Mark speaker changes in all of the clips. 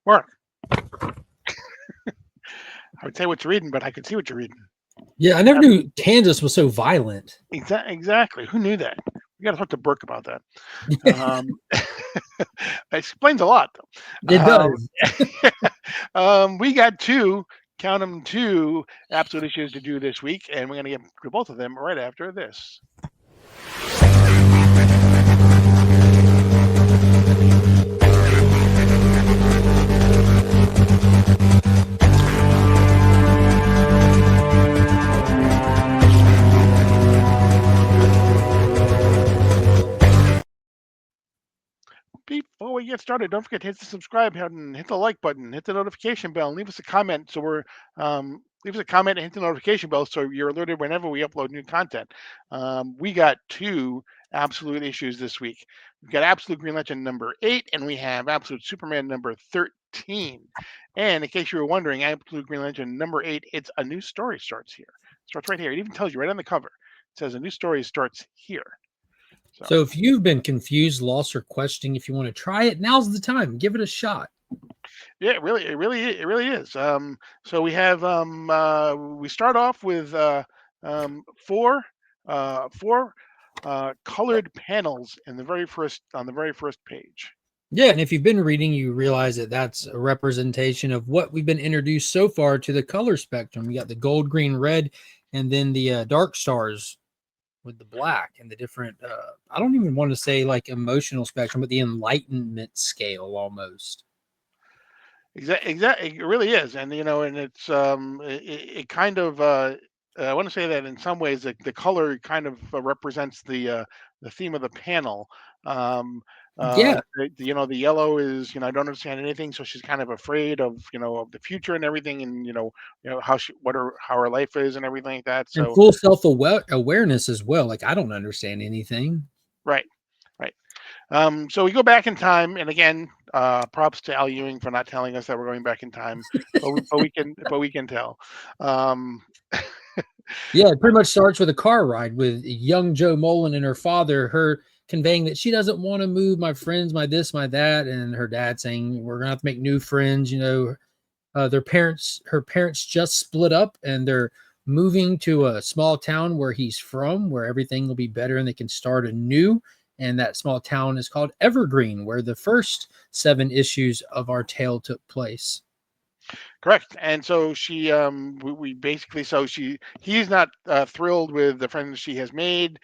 Speaker 1: Mark, I would say what you're reading, but I could see what you're reading.
Speaker 2: Yeah, I never knew Kansas was so violent.
Speaker 1: Exactly. Who knew that? We got to talk to Burke about that. That explains a lot, though.
Speaker 2: It does.
Speaker 1: We got count them, two absolute issues to do this week, and we're going to get to both of them right after this. Before we get started, don't forget to hit the subscribe button, hit the like button, hit the notification bell, and leave us a comment. Leave us a comment and hit the notification bell so you're alerted whenever we upload new content. We got two absolute issues this week. We've got Absolute Green Lantern number 8, and we have Absolute Superman number 13. And in case you were wondering, Absolute Green Lantern number 8, it's a new story starts here. Starts right here. It even tells you right on the cover. It says a new story starts here.
Speaker 2: So if you've been confused, lost, or questioning, if you want to try it, now's the time. Give it a shot.
Speaker 1: Yeah, it really is. So we have we start off with four colored panels in the very first on the very first page.
Speaker 2: Yeah, and if you've been reading, you realize that that's a representation of what we've been introduced so far to the color spectrum. You got the gold, green, red, and then the dark stars with the black and the different. I don't even want to say like emotional spectrum, but the enlightenment scale almost.
Speaker 1: Exactly, it really is, and and it's it kind of. I want to say that in some ways, the color kind of represents the theme of the panel.
Speaker 2: Yeah,
Speaker 1: The yellow is, I don't understand anything, so she's kind of afraid of the future and everything, and how her life is and everything like that.
Speaker 2: and
Speaker 1: So
Speaker 2: full self-awareness as well. Like I don't understand anything.
Speaker 1: right, right. So we go back in time, and again, props to Al Ewing for not telling us that we're going back in time, but we can tell. Um,
Speaker 2: Yeah, it pretty much starts with a car ride with young Joe Mullen and her father, her conveying that she doesn't want to move, my friends, my this, my that, and her dad saying we're gonna have to make new friends. Her parents just split up and they're moving to a small town where he's from, where everything will be better and they can start anew. And that small town is called Evergreen, where the first 7 issues of our tale took place.
Speaker 1: Correct. And so we basically, he's not thrilled with the friends she has made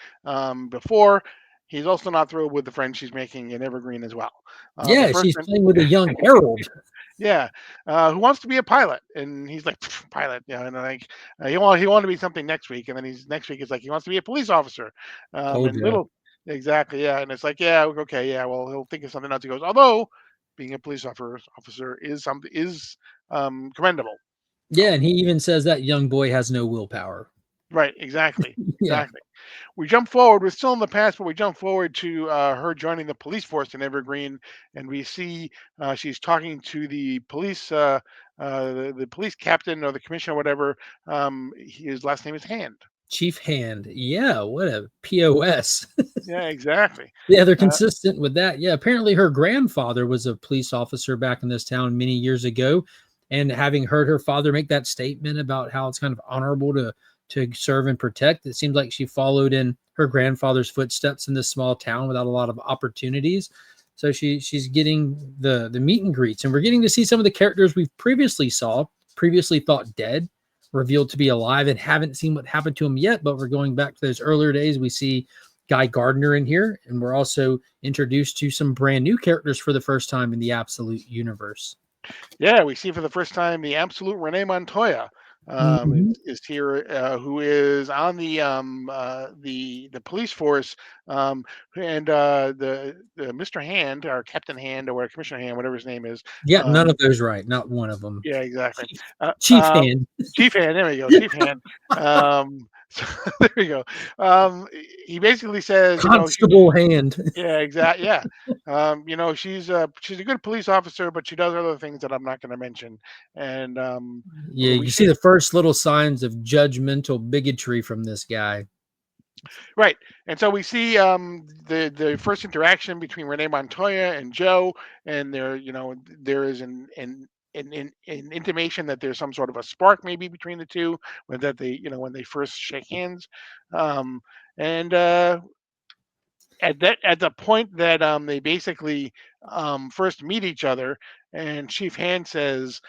Speaker 1: before. He's also not thrilled with the friends she's making in Evergreen as well. The
Speaker 2: Yeah,
Speaker 1: first
Speaker 2: she's
Speaker 1: one,
Speaker 2: playing with a young Harold.
Speaker 1: yeah, who wants to be a pilot, and he's like, pilot, and like he wanted to be something next week, and then next week is like he wants to be a police officer,
Speaker 2: Told
Speaker 1: and
Speaker 2: you.
Speaker 1: little exactly, yeah, and it's like, yeah, okay, yeah, well, he'll think of something else. He goes, although being a police officer is commendable.
Speaker 2: Yeah, and he even says that young boy has no willpower.
Speaker 1: Right, exactly,
Speaker 2: Yeah.
Speaker 1: exactly. We jump forward. We're still in the past, but we jump forward to her joining the police force in Evergreen, and we see she's talking to the police, the police captain or the commissioner, or whatever. His last name is Hand.
Speaker 2: Chief Hand. Yeah, what a POS.
Speaker 1: Yeah, exactly.
Speaker 2: Yeah, they're
Speaker 1: Uh,
Speaker 2: consistent with that. Yeah, apparently her grandfather was a police officer back in this town many years ago. And having heard her father make that statement about how it's kind of honorable to serve and protect, it seems like she followed in her grandfather's footsteps in this small town without a lot of opportunities. So she's getting the meet and greets, and we're getting to see some of the characters we've previously thought dead, revealed to be alive, and haven't seen what happened to them yet. But we're going back to those earlier days. We see Guy Gardner in here, and we're also introduced to some brand new characters for the first time in the Absolute universe.
Speaker 1: yeah, we see for the first time the absolute Renee Montoya.
Speaker 2: Mhm.
Speaker 1: Is here, who is on the police force, and the Mr. Hand or Captain Hand or Commissioner Hand, whatever his name is.
Speaker 2: Yeah, none
Speaker 1: Um,
Speaker 2: of those right. Not one of them.
Speaker 1: yeah, exactly.
Speaker 2: Chief,
Speaker 1: Uh,
Speaker 2: Chief
Speaker 1: um,
Speaker 2: Hand.
Speaker 1: Chief Hand, there we go, Chief Hand. So there we go. He basically says,
Speaker 2: Constable Hand.
Speaker 1: yeah, exactly, yeah. She's a good police officer, but she does other things that I'm not going to mention. And
Speaker 2: Yeah,
Speaker 1: we
Speaker 2: you see
Speaker 1: see,
Speaker 2: the first little signs of judgmental bigotry from this guy.
Speaker 1: Right, and so we see the first interaction between Renee Montoya and Joe, and there is an intimation that there's some sort of a spark maybe between the two, when that they when they first shake hands, um, and at the point that they basically first meet each other, and Chief Hand says,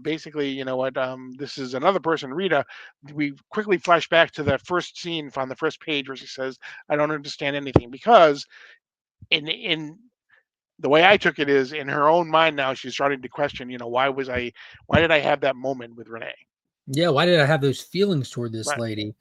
Speaker 1: basically, you know what, this is another person, Rita. We quickly flash back to that first scene from the first page where she says, "I don't understand anything," because in the way I took it is, in her own mind now she's starting to question, why did I have that moment with Renee?
Speaker 2: Yeah, why did I have those feelings toward this
Speaker 1: Right.
Speaker 2: lady?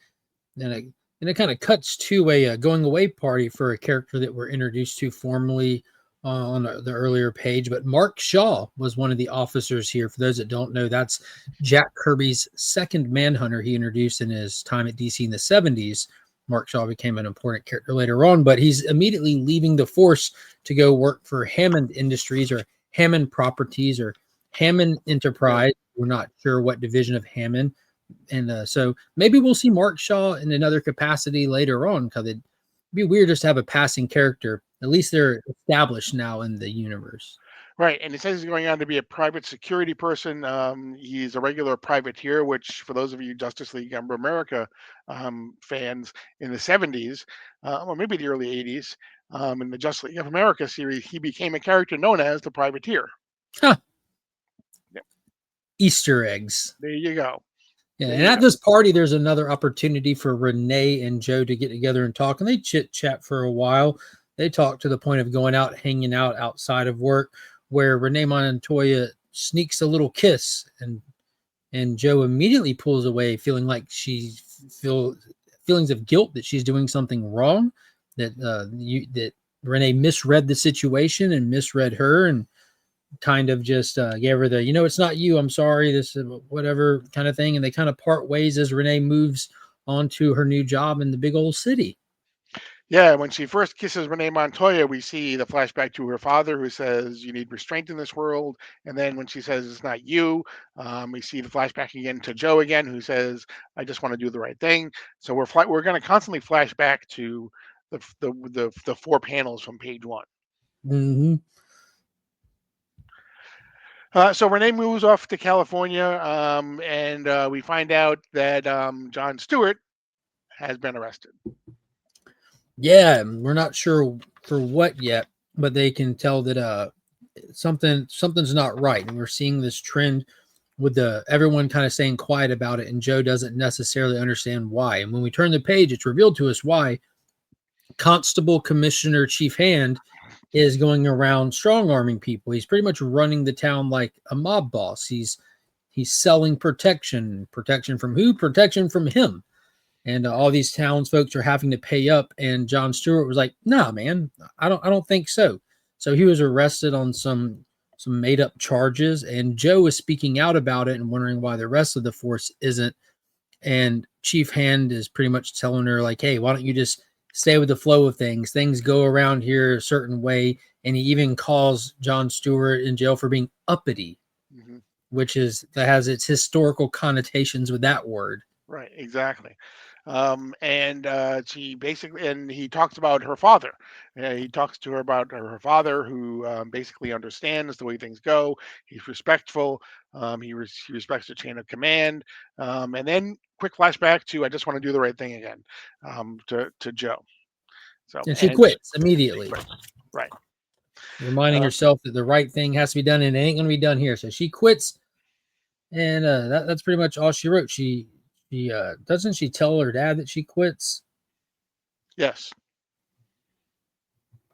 Speaker 2: And it kind of cuts to a going away party for a character that we're introduced to formally on the earlier page. But Mark Shaw was one of the officers here. For those that don't know, that's Jack Kirby's second Manhunter he introduced in his time at DC in the 70s. Mark Shaw became an important character later on, but he's immediately leaving the force to go work for Hammond Industries or Hammond Properties or Hammond
Speaker 1: Right.
Speaker 2: Enterprise. We're not sure what division of Hammond, and so maybe we'll see Mark Shaw in another capacity later on, because it'd be weird just to have a passing character. At least they're established now in the universe.
Speaker 1: Right, and he says he's going on to be a private security person. He's a regular privateer, which, for those of you Justice League of America fans, in the 70s, or maybe the early 80s, in the Justice League of America series, he became a character known as the Privateer.
Speaker 2: Huh,
Speaker 1: Yep,
Speaker 2: Easter eggs.
Speaker 1: there you go.
Speaker 2: Yeah,
Speaker 1: There
Speaker 2: and
Speaker 1: you
Speaker 2: at
Speaker 1: go.
Speaker 2: this party, there's another opportunity for Renee and Joe to get together and talk, and they chit chat for a while. They talk to the point of going out, hanging out outside of work, where Renee Montoya sneaks a little kiss, and Joe immediately pulls away, feeling like she feel feelings of guilt that she's doing something wrong, that Renee misread the situation and misread her, and kind of just gave her the, it's not you, I'm sorry, this is whatever kind of thing, and they kind of part ways as Renee moves on to her new job in the big old city.
Speaker 1: Yeah, when she first kisses Renee Montoya, we see the flashback to her father, who says, "You need restraint in this world." And then when she says, "It's not you," we see the flashback again to Joe again, who says, "I just want to do the right thing." So we're going to constantly flash back to the four panels from page one.
Speaker 2: Mm-hmm.
Speaker 1: So Renee moves off to California, and we find out that John Stewart has been arrested.
Speaker 2: Yeah, we're not sure for what yet, but they can tell that something's not right, and we're seeing this trend with the everyone kind of staying quiet about it, and Joe doesn't necessarily understand why. And when we turn the page, it's revealed to us why. Constable Commissioner Chief Hand is going around strong arming people. He's pretty much running the town like a mob boss. He's selling protection. Protection from who? Protection from him. And all these townsfolk are having to pay up. And John Stewart was like, "Nah, man, I don't think so." So he was arrested on some made up charges. And Joe is speaking out about it and wondering why the rest of the force isn't. And Chief Hand is pretty much telling her, like, "Hey, why don't you just stay with the flow of things? Things go around here a certain way." And he even calls John Stewart in jail for being uppity,
Speaker 1: Mhm.
Speaker 2: which is that has its historical connotations with that word.
Speaker 1: Right, exactly. And she basically, and he talks about her father. He talks to her about her father, who basically understands the way things go. He's respectful. He respects the chain of command. And then quick flashback to, "I just want to do the right thing again," to Joe. So,
Speaker 2: And she
Speaker 1: and
Speaker 2: quits
Speaker 1: she
Speaker 2: immediately,
Speaker 1: quits. Right.
Speaker 2: reminding
Speaker 1: Uh,
Speaker 2: herself that the right thing has to be done and it ain't going to be done here. So she quits, and that's pretty much all she wrote. She doesn't she tell her dad that she quits?
Speaker 1: yes.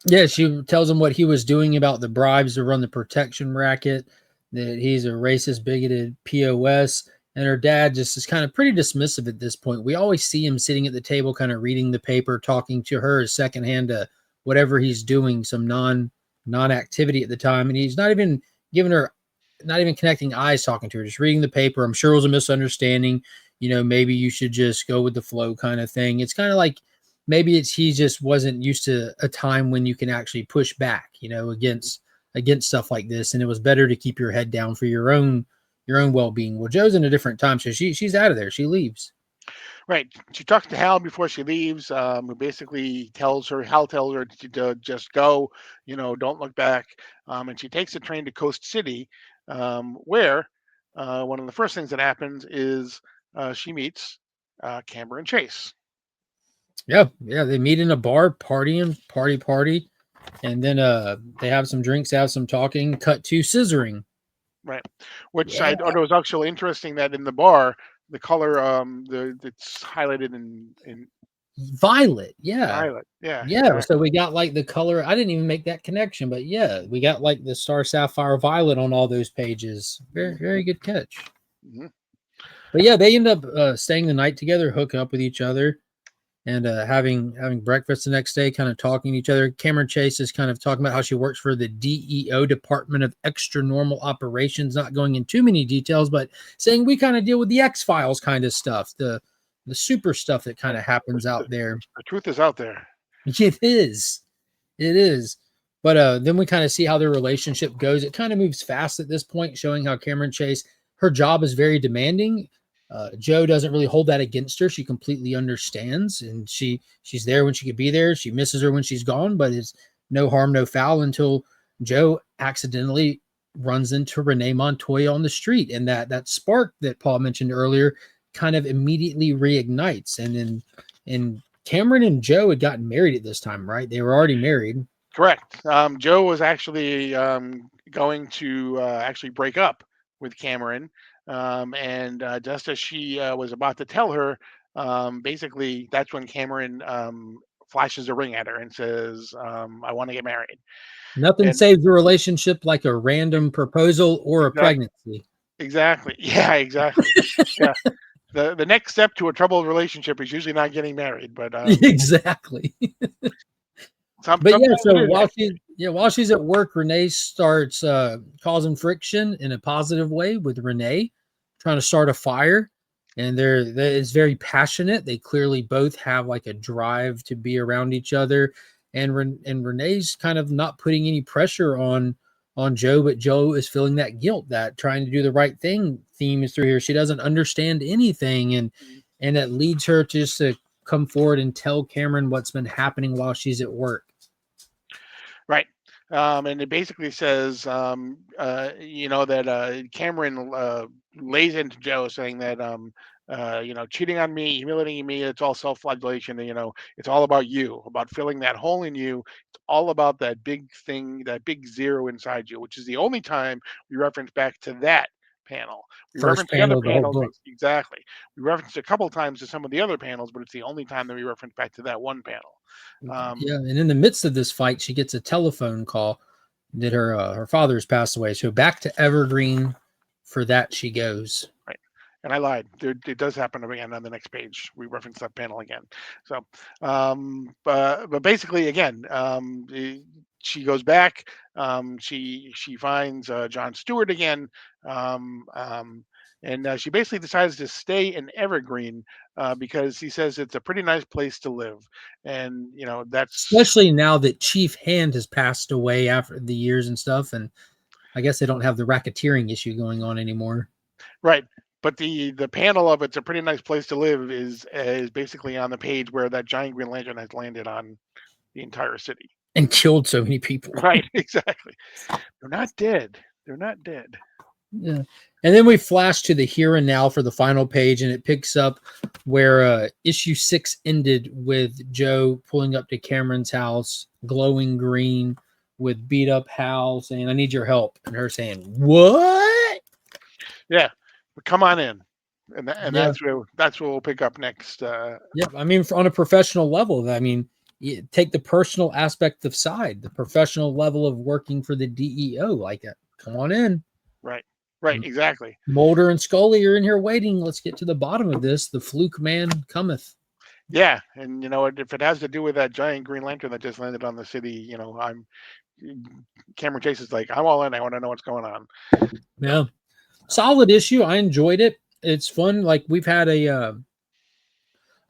Speaker 2: Yeah, she tells him what he was doing about the bribes to run the protection racket, that he's a racist, bigoted POS. And her dad just is kind of pretty dismissive at this point. We always see him sitting at the table, kind of reading the paper, talking to her secondhand to whatever he's doing, some non activity at the time. And he's not even giving her, not even connecting eyes, talking to her, just reading the paper. I'm sure it was a misunderstanding. Maybe you should just go with the flow kind of thing. It's kind of like maybe it's he just wasn't used to a time when you can actually push back, against stuff like this, and it was better to keep your head down for your own well-being. Well, Joe's in a different time, so she's out of there. She leaves.
Speaker 1: Right. She talks to Hal before she leaves, who basically Hal tells her to just go, don't look back. And she takes the train to Coast City, where one of the first things that happens is she meets Cameron Chase.
Speaker 2: Yeah, yeah. They meet in a bar, partying, party, and then they have some drinks, have some talking. Cut to scissoring.
Speaker 1: Right. Which
Speaker 2: Yeah,
Speaker 1: I thought it was actually interesting that in the bar, the color, it's highlighted in
Speaker 2: violet. Yeah,
Speaker 1: violet. Yeah,
Speaker 2: yeah. So
Speaker 1: exactly.
Speaker 2: we got like the color. I didn't even make that connection, but yeah, we got like the star sapphire violet on all those pages. Very,
Speaker 1: Mhm,
Speaker 2: very good catch.
Speaker 1: mhm.
Speaker 2: But yeah, they end up staying the night together, hooking up with each other, and having breakfast the next day, kind of talking to each other. Cameron Chase is kind of talking about how she works for the DEO, Department of Extra Normal Operations, not going in too many details, but saying we kind of deal with the X-Files kind of stuff, the super stuff that kind
Speaker 1: Right.
Speaker 2: of
Speaker 1: The,
Speaker 2: happens
Speaker 1: the,
Speaker 2: out there.
Speaker 1: the truth is out there.
Speaker 2: It is. It is. But then we kind of see how their relationship goes. It kind of moves fast at this point, showing how Cameron Chase, her job is very demanding. Joe doesn't really hold that against her. She completely understands, and she's there when she could be there. She misses her when she's gone, but it's no harm, no foul until Joe accidentally runs into Renee Montoya on the street, and that spark that Paul mentioned earlier kind of immediately reignites. And Cameron and Joe had gotten married at this time, right? They were already married.
Speaker 1: Correct. Joe was actually going to actually break up with Cameron, and just as she was about to tell her, basically that's when Cameron flashes a ring at her and says, "I want to get married."
Speaker 2: Nothing
Speaker 1: And
Speaker 2: saves a relationship like a
Speaker 1: e-
Speaker 2: random proposal or a
Speaker 1: exact,
Speaker 2: pregnancy.
Speaker 1: exactly, yeah, exactly, yeah. The next step to a troubled relationship is usually not getting married, but
Speaker 2: Exactly. But yeah,
Speaker 1: sometimes it
Speaker 2: so
Speaker 1: is.
Speaker 2: while she's at work, Renee starts causing friction in a positive way with Renee, trying to start a fire. And it's very passionate. They clearly both have like a drive to be around each other. And Renee's kind of not putting any pressure on Joe, but Joe is feeling that guilt, that trying to do the right thing theme is through here. She doesn't understand anything, and it leads her just to come forward and tell Cameron what's been happening while she's at work.
Speaker 1: Right. And it basically says, that Cameron lays into Joe saying that, cheating on me, humiliating me, it's all self flagellation. And, it's all about you, about filling that hole in you. It's all about that big thing, that big zero inside you, which is the only time we reference back to that panel. We
Speaker 2: First
Speaker 1: reference the other
Speaker 2: panel of the whole
Speaker 1: panels,
Speaker 2: book.
Speaker 1: exactly. We reference a couple times to some of the other panels, but it's the only time that we reference back to that one panel.
Speaker 2: Yeah,
Speaker 1: Um,
Speaker 2: and in the midst of this fight, she gets a telephone call that her father's passed away. So back to Evergreen for that she goes.
Speaker 1: Right. And I lied. It does happen again on the next page. We reference that panel again. So, but basically, again, she goes back. She finds John Stewart again, um, um, and she basically decides to stay in Evergreen because he says it's a pretty nice place to live, and that's
Speaker 2: Especially now that Chief Hand has passed away after the years and stuff, and I guess they don't have the racketeering issue going on anymore.
Speaker 1: right. But the panel of it's a pretty nice place to live is basically on the page where that giant Green Lantern has landed on the entire city.
Speaker 2: And killed so many people.
Speaker 1: Right, exactly. They're not dead. They're not dead.
Speaker 2: Yeah. And then we flash to the here and now for the final page, and it picks up where issue 6 ended with Joe pulling up to Cameron's house, glowing green, with beat up Hal saying, "I need your help," and her saying, "What?"
Speaker 1: Yeah, but come on in, and
Speaker 2: Yeah,
Speaker 1: that's where we'll pick up next.
Speaker 2: yeah. I mean, on a professional level, I mean, you take the personal aspect of side, the professional level of working for the DEO. Like, come on in.
Speaker 1: Right, right, exactly.
Speaker 2: Mulder and Scully are in here waiting. Let's get to the bottom of this. The fluke man cometh.
Speaker 1: Yeah, and if it has to do with that giant Green Lantern that just landed on the city, I'm Cameron Chase is like, I'm all in. I want to know what's going on. So
Speaker 2: Yeah. Solid issue. I enjoyed it. It's fun. Like we've had a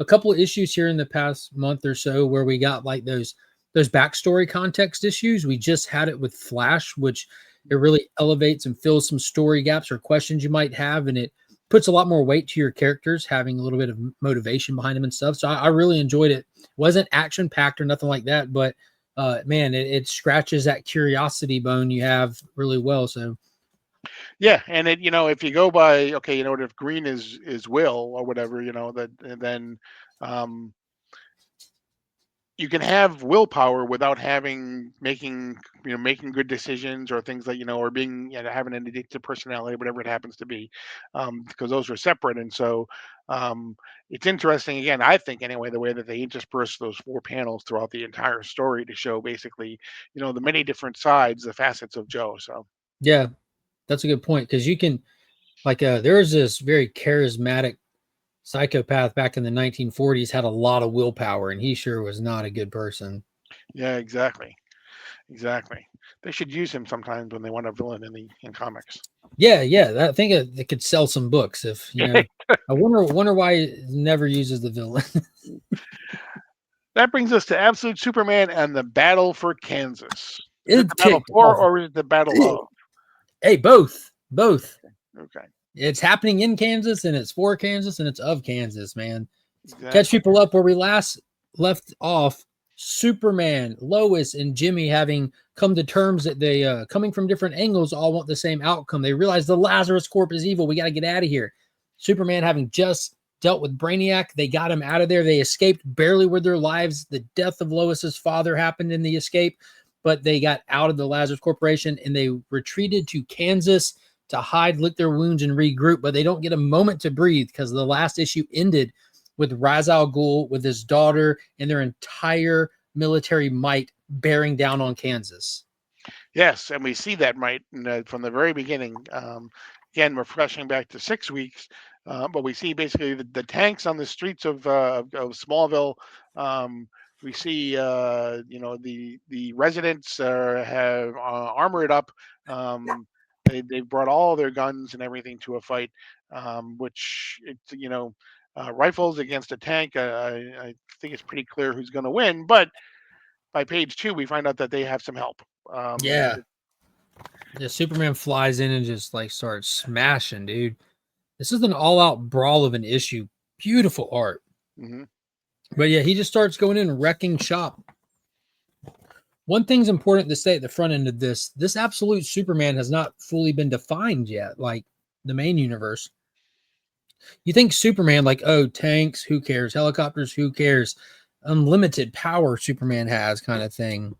Speaker 2: couple of issues here in the past month or so where we got like those backstory context issues. We just had it with Flash, which it really elevates and fills some story gaps or questions you might have, and puts a lot more weight to your characters, having a little bit of motivation behind them and stuff. So I really enjoyed it. Wasn't action packed or nothing like that, but man, it scratches that curiosity bone you have really well. So
Speaker 1: Yeah, and it, if you go by, okay, if green is will or whatever, that, and then um, you can have willpower without making good decisions or things like, or being, having an addictive personality, whatever it happens to be, because those are separate. And so it's interesting, again, I think anyway, the way that they intersperse those four panels throughout the entire story to show basically, the many different sides, the facets of Joe. So
Speaker 2: yeah, that's a good point because you can like there was this very charismatic psychopath back in the 1940s had a lot of willpower and he sure was not a good person.
Speaker 1: yeah, exactly. Exactly. They should use him sometimes when they want a villain in comics.
Speaker 2: Yeah, I think it could sell some books if I wonder why it never uses the villain.
Speaker 1: That brings us to Absolute Superman and the Battle for Kansas. Is it
Speaker 2: It
Speaker 1: the battle
Speaker 2: kicked
Speaker 1: for
Speaker 2: off.
Speaker 1: or is it the battle of?
Speaker 2: Hey, both.
Speaker 1: Okay,
Speaker 2: It's happening in Kansas and it's for Kansas and it's of Kansas, man. Catch
Speaker 1: exactly.
Speaker 2: people up where we last left off. Superman, Lois, and Jimmy having come to terms that they coming from different angles all want the same outcome. They realize the Lazarus Corp is evil. We got to get out of here. Superman having just dealt with Brainiac, they got him out of there. They escaped barely with their lives. The death of Lois's father happened in the escape, but they got out of the Lazarus Corporation and they retreated to Kansas to hide, lick their wounds, and regroup. But they don't get a moment to breathe because the last issue ended with Ra's al Ghul, with his daughter, and their entire military might bearing down on Kansas.
Speaker 1: Yes, and we see that right from the very beginning. Again, we're flashing back to 6 weeks, but we see basically the tanks on the streets of Smallville. Um, we see, the residents have armored up. Um, they brought all their guns and everything to a fight, which it's rifles against a tank. I think it's pretty clear who's going to win, but by page two, we find out that they have some help. Um,
Speaker 2: Yeah. Yeah, Superman flies in and just like starts smashing, dude. This is an all-out brawl of an issue. Beautiful art.
Speaker 1: mhm.
Speaker 2: But yeah, he just starts going in and wrecking shop. One thing's important to say at the front end of this absolute Superman has not fully been defined yet, like the main universe. You think Superman, like, oh, tanks, who cares? Helicopters, who cares? Unlimited power Superman has, kind of thing.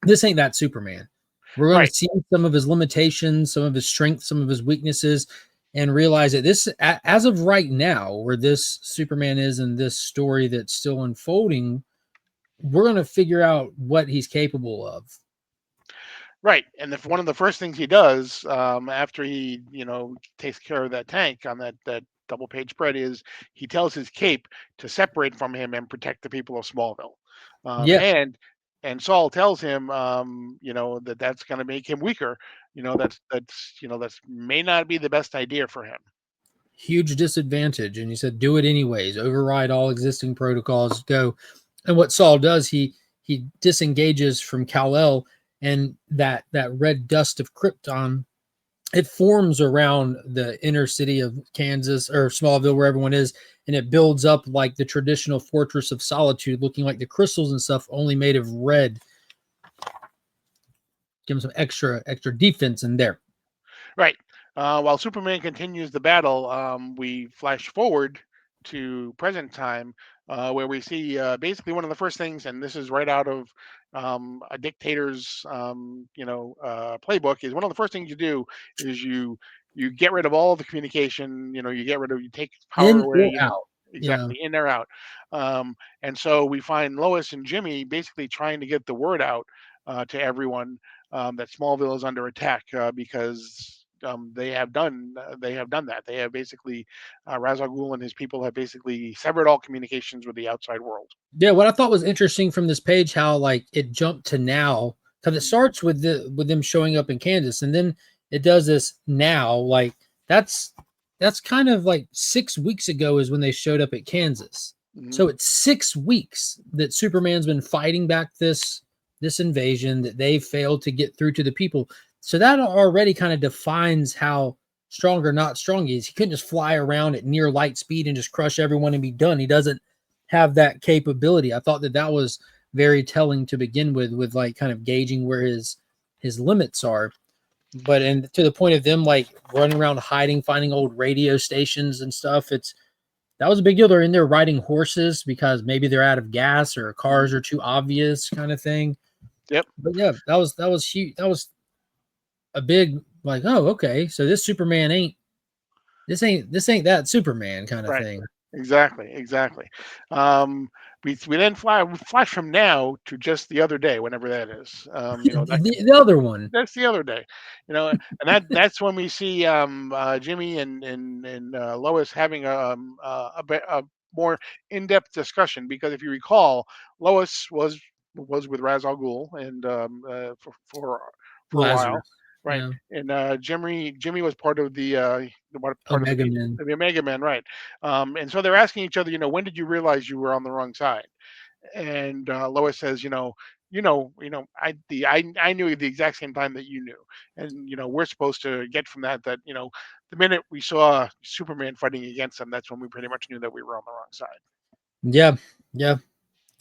Speaker 2: This ain't that Superman. We're going to
Speaker 1: Right.
Speaker 2: see some of his limitations, some of his strengths, some of his weaknesses, and realize that this, as of right now, where this Superman is in this story that's still unfolding, we're going to figure out what he's capable of.
Speaker 1: Right. And if one of the first things he does after he, takes care of that tank on that double page spread is he tells his cape to separate from him and protect the people of Smallville. Um,
Speaker 2: Yeah,
Speaker 1: and and Saul tells him, that that's going to make him weaker. That's may not be the best idea for him.
Speaker 2: huge disadvantage. And he said, do it anyways, override all existing protocols, go. And what Saul does, he disengages from Kal-El, and that red dust of Krypton, it forms around the inner city of Kansas or Smallville, where everyone is, and it builds up like the traditional fortress of solitude, looking like the crystals and stuff, only made of red. Give them some extra defense in there.
Speaker 1: Right. While Superman continues the battle, we flash forward to present time, where we see basically one of the first things, and this is right out of a dictator's, playbook. Is one of the first things you do is you get rid of all the communication. You take power
Speaker 2: In
Speaker 1: away.
Speaker 2: or out. Yeah.
Speaker 1: Exactly, in or out. And so we find Lois and Jimmy basically trying to get the word out to everyone that Smallville is under attack because they have done that. They have basically Ra's al Ghul and his people have basically severed all communications with the outside world.
Speaker 2: Yeah, what I thought was interesting from this page, how like it jumped to now, because it starts with them showing up in Kansas, and then it does this now. Like that's that's kind of like 6 weeks ago is when they showed up at Kansas.
Speaker 1: Hmm.
Speaker 2: So it's 6 weeks that Superman's been fighting back this invasion that they failed to get through to the people. So that already kind of defines how strong or not strong he is. He couldn't just fly around at near light speed and just crush everyone and be done. He doesn't have that capability. I thought that that was very telling to begin with like kind of gauging where his limits are. But and to the point of them like running around hiding, finding old radio stations and stuff, it's that was a big deal. They're in there riding horses because maybe they're out of gas or cars
Speaker 1: Mhm.
Speaker 2: are too obvious, kind of thing.
Speaker 1: Yep.
Speaker 2: But yeah, that was huge. That was a big like, oh, okay, so this ain't that Superman kind of
Speaker 1: Right.
Speaker 2: thing.
Speaker 1: Exactly. Exactly. Um, we then we flash from now to just the other day, whenever that is. That
Speaker 2: The other one,
Speaker 1: that's the other day, and that's when we see Jimmy and Lois having a more in-depth discussion, because if you recall, Lois was with Ra's al Ghul and for a while,
Speaker 2: Lazarus,
Speaker 1: right?
Speaker 2: yeah,
Speaker 1: And Jimmy was part of part of
Speaker 2: Omega Man.
Speaker 1: the Omega Men, right? And so they're asking each other, when did you realize you were on the wrong side? And Lois says, I knew the exact same time that you knew, and we're supposed to get from that the minute we saw Superman fighting against them, that's when we pretty much knew that we were on the wrong side.
Speaker 2: Yeah, yeah,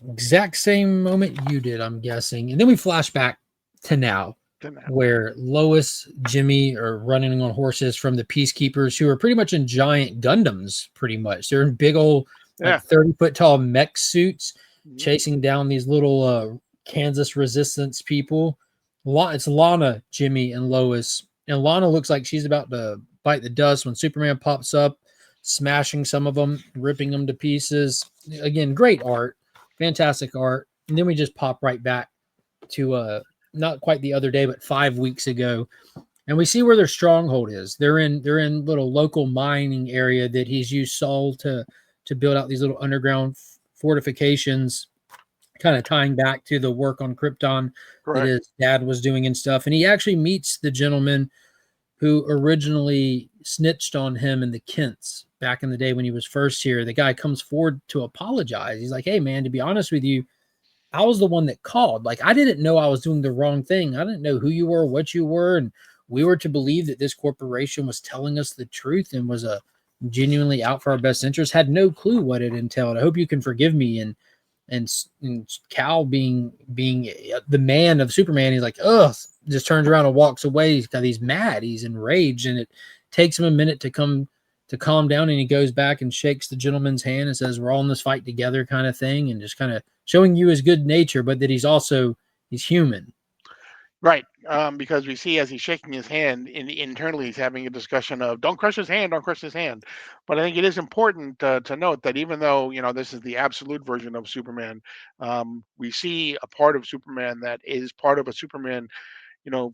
Speaker 2: exact same moment you did, I'm guessing. And then we flash back to now,
Speaker 1: Didn't that?
Speaker 2: where Lois, Jimmy are running on horses from the Peacekeepers, who are pretty much in giant Gundams. Pretty much, they're in big old like
Speaker 1: Yeah.
Speaker 2: 30-foot tall mech suits,
Speaker 1: Mhm.
Speaker 2: chasing down these little Kansas resistance people. It's Lana, Jimmy, and Lois. And Lana looks like she's about to bite the dust when Superman pops up, smashing some of them, ripping them to pieces. Again, great art, fantastic art. And then we just pop right back to not quite the other day, but 5 weeks ago, and we see where their stronghold is. They're in little local mining area that he's used Saul to build out these little underground fortifications, kind of tying back to the work on Krypton that
Speaker 1: Correct.
Speaker 2: his dad was doing and stuff. And he actually meets the gentleman who originally snitched on him and the Kents back in the day when he was first here. The guy comes forward to apologize. He's like, "Hey, man, to be honest with you, I was the one that called. Like, I didn't know I was doing the wrong thing. I didn't know who you were, what you were, and we were to believe that this corporation was telling us the truth and was genuinely out for our best interest. Had no clue what it entailed. I hope you can forgive me." And Cal being the man of Superman, he's like, ugh, just turns around and walks away. He's mad, he's enraged, and it takes him a minute to calm down. And he goes back and shakes the gentleman's hand and says, "We're all in this fight together," kind of thing, and just kind of showing you his good nature, but that he's human.
Speaker 1: Right, because we see as he's shaking his hand, internally he's having a discussion of don't crush his hand, don't crush his hand. But I think it is important to note that even though this is the absolute version of Superman, we see a part of Superman that is part of a Superman,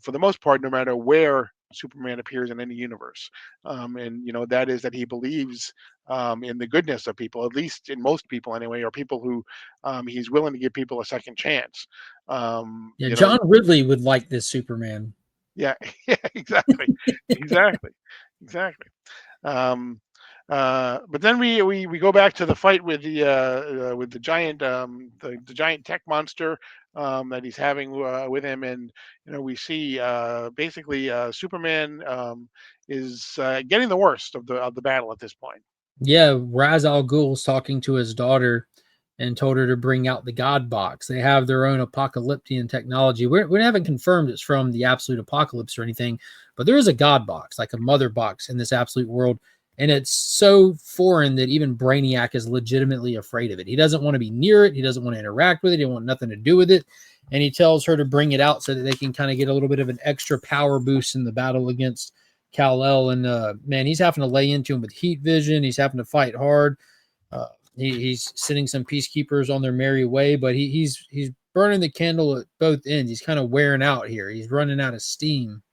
Speaker 1: for the most part, no matter where Superman appears in any universe. And that is that he believes in the goodness of people, at least in most people anyway, or people who he's willing to give people a second chance. Um,
Speaker 2: Yeah,
Speaker 1: you know,
Speaker 2: John Ridley would like this Superman.
Speaker 1: yeah, yeah, exactly, exactly, exactly. Um, but then we go back to the fight with the giant the giant tech monster that he's having with him, and we see basically Superman is getting the worst of the battle at this point.
Speaker 2: Yeah, Ra's al Ghul's talking to his daughter and told her to bring out the God box. They have their own apocalyptic technology. We haven't confirmed it's from the absolute apocalypse or anything, but there is a God box, like a mother box in this absolute world. And it's so foreign that even Brainiac is legitimately afraid of it. He doesn't want to be near it. He doesn't want to interact with it. He wants nothing to do with it. And he tells her to bring it out so that they can kind of get a little bit of an extra power boost in the battle against Kal-El. And man, he's having to lay into him with heat vision. He's having to fight hard. Uh, he's sending some peacekeepers on their merry way, but he's burning the candle at both ends. He's kind of wearing out here. He's running out of steam.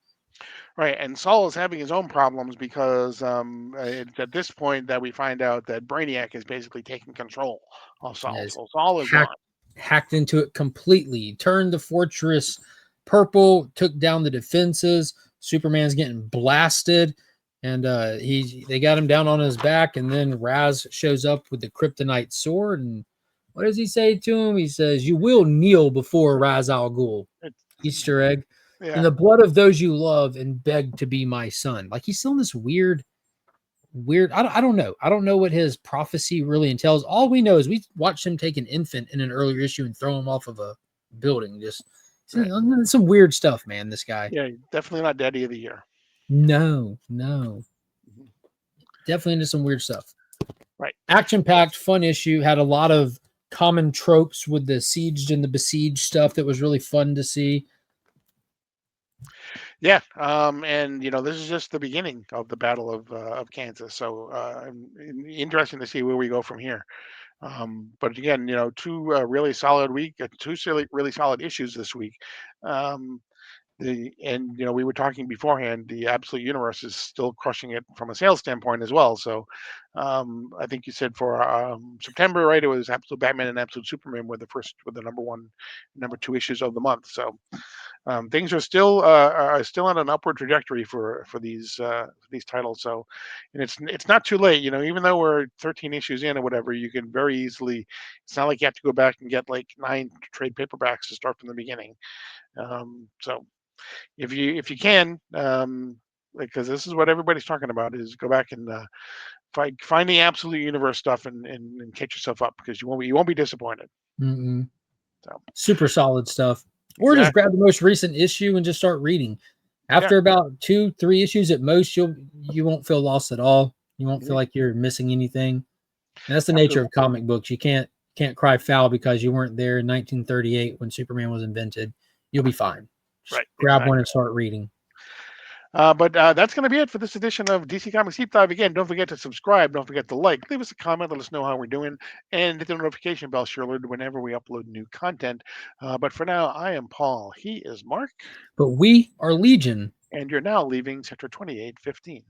Speaker 1: Right, and Saul is having his own problems because it's at this point that we find out that Brainiac is basically taking control of Saul.
Speaker 2: Has
Speaker 1: So Saul is
Speaker 2: hacked
Speaker 1: gone.
Speaker 2: hacked into it completely. Turned the fortress purple. Took down the defenses. Superman's getting blasted, and they got him down on his back. And then Raz shows up with the kryptonite sword. And what does he say to him? He says, "You will kneel before Ra's al Ghul."
Speaker 1: It's,
Speaker 2: Easter egg. in
Speaker 1: Yeah,
Speaker 2: the blood of those you love and beg to be my son. Like he's still in this weird. I don't know. I don't know what his prophecy really entails. All we know is we watched him take an infant in an earlier issue and throw him off of a building. Just
Speaker 1: right.
Speaker 2: some weird stuff, man. This guy.
Speaker 1: Yeah, definitely not Daddy of the Year.
Speaker 2: No, no,
Speaker 1: Mhm.
Speaker 2: definitely into some weird stuff.
Speaker 1: Right.
Speaker 2: Action packed, fun issue. Had a lot of common tropes with the sieged and the besieged stuff that was really fun to see.
Speaker 1: Yeah, and this is just the beginning of the Battle of Kansas. So interesting to see where we go from here. But again, two really solid two really solid issues this week. Um, we were talking beforehand. The Absolute Universe is still crushing it from a sales standpoint as well. So I think you said for September, right? It was Absolute Batman and Absolute Superman were the number one, number two issues of the month. So things are still on an upward trajectory for these titles. So, and it's not too late. Even though we're 13 issues in or whatever, you can very easily. It's not like you have to go back and get like 9 trade paperbacks to start from the beginning. So if you can, because this is what everybody's talking about, is go back and find the Absolute Universe stuff and catch yourself up because you won't be disappointed.
Speaker 2: Mm-mm.
Speaker 1: So
Speaker 2: Super solid stuff. Or just
Speaker 1: exactly,
Speaker 2: grab the most recent issue and just start reading.
Speaker 1: yeah.
Speaker 2: After about 2, 3 issues at most, you won't feel lost at all. You won't feel
Speaker 1: Mhm.
Speaker 2: like you're missing anything. And that's the nature
Speaker 1: Absolutely.
Speaker 2: of comic books. You can't cry foul because you weren't there in 1938 when Superman was invented. You'll be fine. Just
Speaker 1: Right,
Speaker 2: grab one
Speaker 1: exactly.
Speaker 2: and start reading.
Speaker 1: But that's going to be it for this edition of DC Comics Deep Dive. Again, don't forget to subscribe. Don't forget to like. Leave us a comment. Let us know how we're doing. And hit the notification bell so you're alerted whenever we upload new content. But for now, I am Paul. He is Mark.
Speaker 2: But we are Legion.
Speaker 1: And you're now leaving Sector 2815.